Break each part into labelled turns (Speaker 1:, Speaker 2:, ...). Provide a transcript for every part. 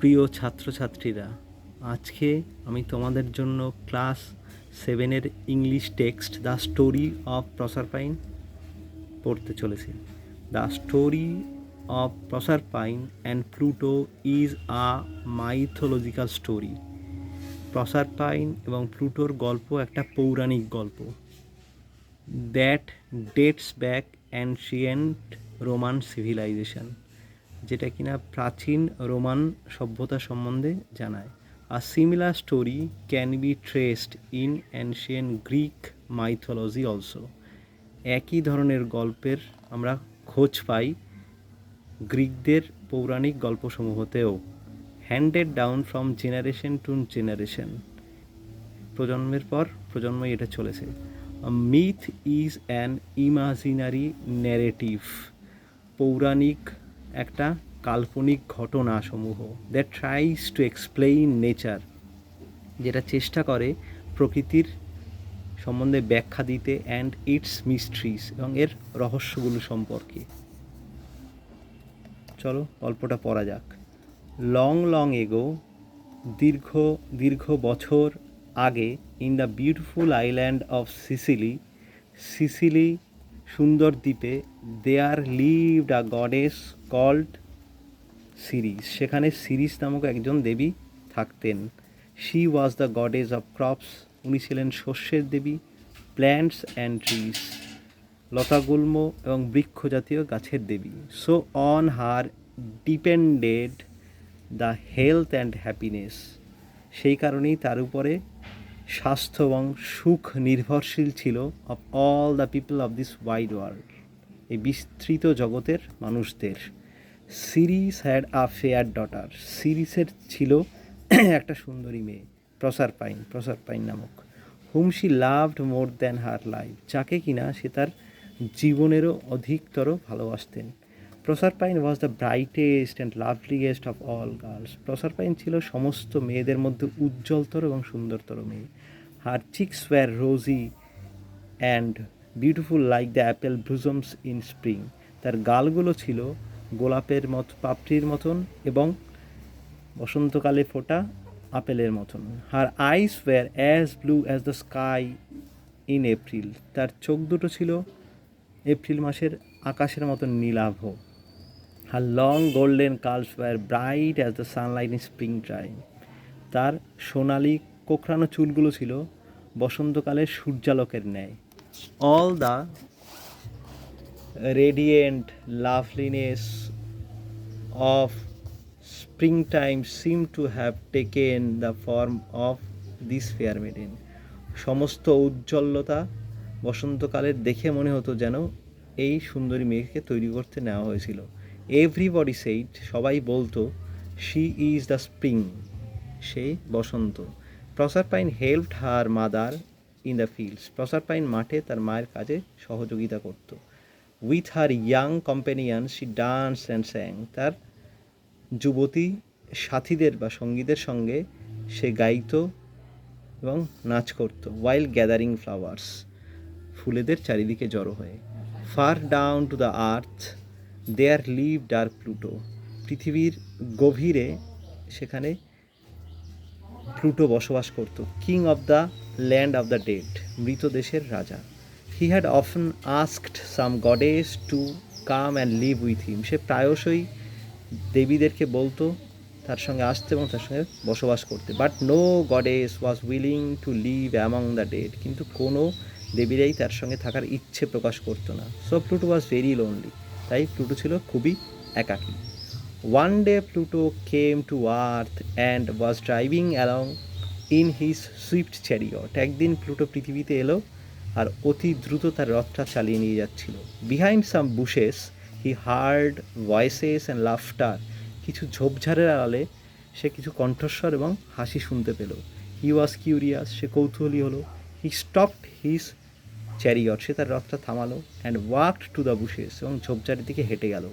Speaker 1: প্রিয় ছাত্রছাত্রীরা, আজকে আমি তোমাদের জন্য ক্লাস 7-এর English text the story of Proserpine পড়তে চলেছি। The story of Proserpine and Pluto is a mythological story. প্রসারপাইন এবং প্লুটোর গল্প একটা পৌরাণিক গল্প that dates back ancient Roman civilisation, যেটা কিনা প্রাচীন রোমান সভ্যতা সম্বন্ধে জানায়। A similar story can be traced in ancient Greek mythology also. একই ধরনের গল্পের আমরা খোঁজ পাই গ্রিকদের পৌরাণিক গল্পসমূহতেও। Handed down from generation to generation, প্রজন্মের পর প্রজন্মই এটা চলেছে। Myth is an imaginary narrative, পৌরাণিক একটা কাল্পনিক ঘটনাসমূহ that tries to explain nature, যেটা চেষ্টা করে প্রকৃতির সম্বন্ধে ব্যাখ্যা দিতে, অ্যান্ড ইটস মিস্ট্রিজ, এবং এর রহস্যগুলো সম্পর্কে। চলো গল্পটা পড়া যাক। লং লং এগো, দীর্ঘ দীর্ঘ বছর আগে, in the beautiful island of Sicily, Sicily সুন্দর দ্বীপে, there lived a goddess called Ceres, সেখানে সিরিস নামক একজন দেবী থাকতেন। She was the goddess of crops, উনি ছিলেন শস্যের দেবী। প্ল্যান্টস অ্যান্ড ট্রিজ, লতাগুল্ম এবং বৃক্ষ জাতীয় গাছের দেবী। So on her depended the health and happiness, সেই কারণেই তার উপরে স্বাস্থ্য এবং সুখ নির্ভরশীল ছিল। Of all the people of this wide world, এই বিস্তৃত জগতের মানুষদের। Ceres had a fair daughter, সিরিসের ছিল একটা সুন্দরী মেয়ে, প্রসারপাইন নামক। Whom she loved more than her life, যাকে কিনা সে তার জীবনেরও অধিকতর ভালোবাসতেন। Proserpine was the brightest and loveliest of all girls, Proserpine ছিল সমস্ত মেয়েদের মধ্যে উজ্জ্বলতর এবং সুন্দরতর মেয়ে। Her cheeks were rosy and beautiful like the apple blossoms in spring, তার গালগুলো ছিল গোলাপের পাপড়ির মতন এবং বসন্তকালে ফোটা আপেলের মতন। Her eyes were as blue as the sky in April, তার চোখ দুটো ছিল এপ্রিল মাসের আকাশের মতন নীলাভ। Her long golden curls were bright as the sunlight in springtime, তার সোনালি কোঁকড়ানো চুলগুলো ছিল বসন্তকালের সূর্যালোকের ন্যায়। All the radiant loveliness of springtime seemed to have taken the form of this fair maiden, সমস্ত উজ্জ্বলতা বসন্তকালের দেখে মনে হতো যেন এই সুন্দরী মেয়েকে তৈরি করতে নেওয়া হয়েছিল। এভরিবডি সেইড, সবাই বলতো, শি ইজ দ্য স্প্রিং, সেই বসন্ত। Proserpine helped her mother in the fields, Proserpine মাঠে তার মায়ের কাজে সহযোগিতা করত। With her young companion she dance and sang, তার যুবতী সাথীদের বা সঙ্গীদের সঙ্গে সে গাইত এবং নাচ করত। ওয়াইল গ্যাদারিং ফ্লাওয়ার্স, ফুলেদের চারিদিকে জড়ো হয়ে। Far down to the earth there lived are Pluto, পৃথিবীর গভীরে সেখানে প্লুটো বসবাস করত। King of the land of the dead, মৃত দেশের রাজা। He had often asked some goddess to come and live with him, সে প্রায়শই দেবীদেরকে বলতো তার সঙ্গে আসতে এবং তার সঙ্গে বসবাস করতে। But no goddess was willing to live among the dead, কিন্তু কোনো দেবীরাই তার সঙ্গে থাকার ইচ্ছে প্রকাশ করতো না। So Pluto was very lonely, তাই প্লুটো ছিল খুবই একাকী। One day Pluto came to earth and was driving along in his Swift chariot, একদিন প্লুটো পৃথিবীতে এলো আর অতি দ্রুত তার রথটা চালিয়ে নিয়ে যাচ্ছিল। Behind some bushes he heard voices and laughter, কিছু ঝোপঝাড়ের আড়ালে সে কিছু কণ্ঠস্বর এবং হাসি শুনতে পেল। হি ওয়াজ কিউরিয়াস, সে কৌতূহলী হলো। হি স্টপড হিজ চ্যারিয়ট, সে তার রথটা থামালো। And walked to the bushes, এবং ঝোপঝাড়ের দিকে হেঁটে গেল।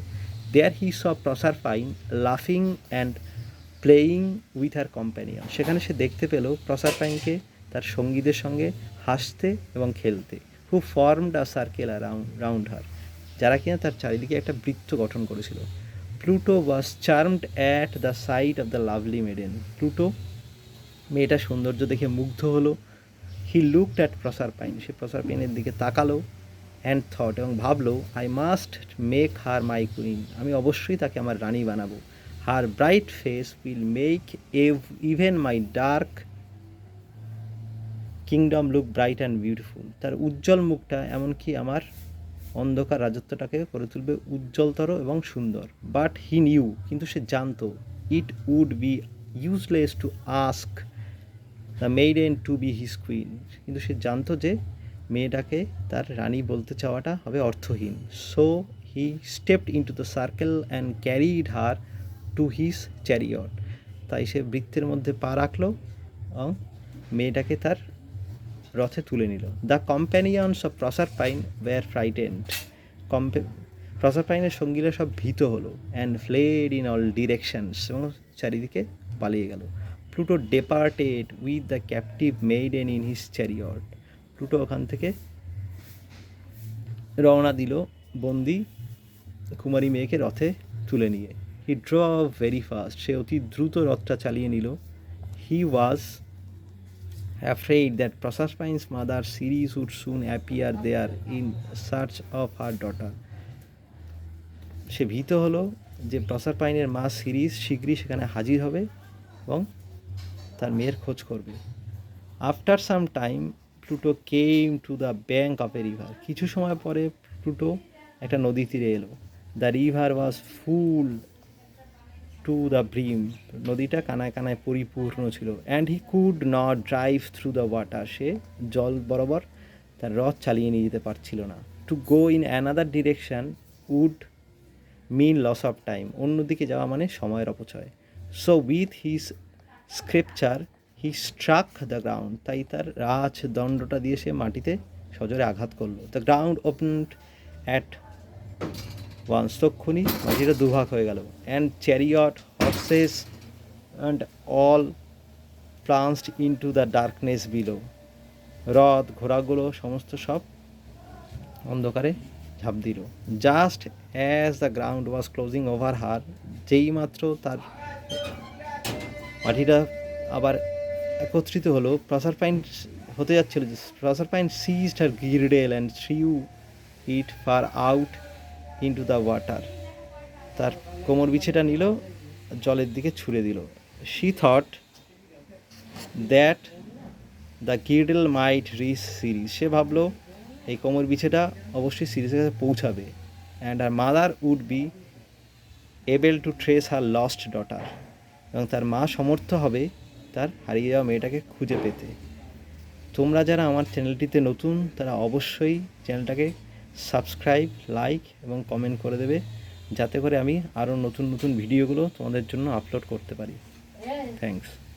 Speaker 1: দেয়ার হি স প্রসারপাইন লাফিং and playing with her companion, সেখানে সে দেখতে পেল প্রসারপাইনকে তার সঙ্গীদের সঙ্গে হাসতে এবং খেলতে। Who formed a circle round her, যারা কিনা তার চারিদিকে একটা বৃত্ত গঠন করেছিল। Pluto was charmed at the sight of the lovely maiden. Pluto মেয়েটার সৌন্দর্য দেখে মুগ্ধ হলো। হি লুকড অ্যাট প্রসারপাইন, সে প্রসারপাইনের দিকে তাকালো। অ্যান্ড থট, এবং ভাবলো, I must make her my queen, আমি অবশ্যই তাকে আমার রানী বানাবো। Her bright face will make even my dark kingdom look bright and beautiful, তার উজ্জ্বল মুখটা এমনকি আমার অন্ধকার রাজত্বটাকে করে তুলবে উজ্জ্বলতর এবং সুন্দর। বাট হি নিউ, কিন্তু সে জানতো, it would be useless to ask the maiden to be his queen, কিন্তু সে জানতো যে মেয়েটাকে তার রানী বলতে চাওয়াটা হবে অর্থহীন। So he stepped into the circle and carried her to his chariot, তাই সে বৃত্তের মধ্যে পা রাখলো এবং মেয়েটাকে তার রথে তুলে নিল। The companions of Proserpine were frightened, প্রসারপাইনের সঙ্গীরা সব ভীত হলো। And fled in all directions, এবং চারিদিকে পালিয়ে গেল। Pluto departed with the captive maiden in his chariot, Pluto ওখান থেকে রওনা দিল বন্দি কুমারী মেয়েকে রথে তুলে নিয়ে। হি ড্রভ ভেরি ফাস্ট, সে অতি দ্রুত রথটা চালিয়ে নিল। হি ওয়াজ afraid that Proserpine's mother Ceres would soon appear there in search of her daughter. সে ভীত হলো যে প্রসারপাইনের মা সিরিজ শীঘ্রই সেখানে হাজির হবে এবং তার মেয়ের খোঁজ করবে। After some time Pluto came to the bank of a river, কিছু সময় পরে প্লুটো একটা নদী তীরে এলো। The river was full to the brim, নদীটা কানায় কানায় পরিপূর্ণ ছিল। And he could not drive through the water, সে জল বরাবর তার রথ চালিয়ে নিয়ে যেতে পারছিল না। To go in another direction would mean loss of time, অন্যদিকে যাওয়া মানে সময়ের অপচয়। So with his scripture he struck the ground, তাই তার রাজদণ্ডটা দিয়ে সে মাটিতে সজোরে আঘাত করলো। The ground opened at once, তক্ষুনি মাটিটা দুভাগ হয়ে গেল। And chariot, horses and all plunged into the darkness below, রথ ঘোড়াগুলো সমস্ত সব অন্ধকারে ঝাঁপ দিল। Just as the ground was closing over her, যেই মাত্র তার মাটিটা আবার একত্রিত হলো, প্রসারপাইন হতে যাচ্ছিল, Proserpine seized her girdle and threw it far out into the water, তার কোমর বিছেটা নিল, জলের দিকে ছুঁড়ে দিল। She thought that the girdle might reach Ceres, সে ভাবলো এই কোমর বিছেটা অবশ্যই সিরিজের কাছে পৌঁছাবে। And her mother would be able to trace her lost daughter, এবং তার মা সমর্থ হবে তার হারিয়ে যাওয়া মেয়েটাকে খুঁজে পেতে। তোমরা যারা আমার চ্যানেলটিতে নতুন তারা অবশ্যই চ্যানেলটাকে সাবস্ক্রাইব, লাইক এবং কমেন্ট করে দেবে, যাতে করে আমি আরও নতুন নতুন ভিডিওগুলো তোমাদের জন্য আপলোড করতে পারি। থ্যাংকস।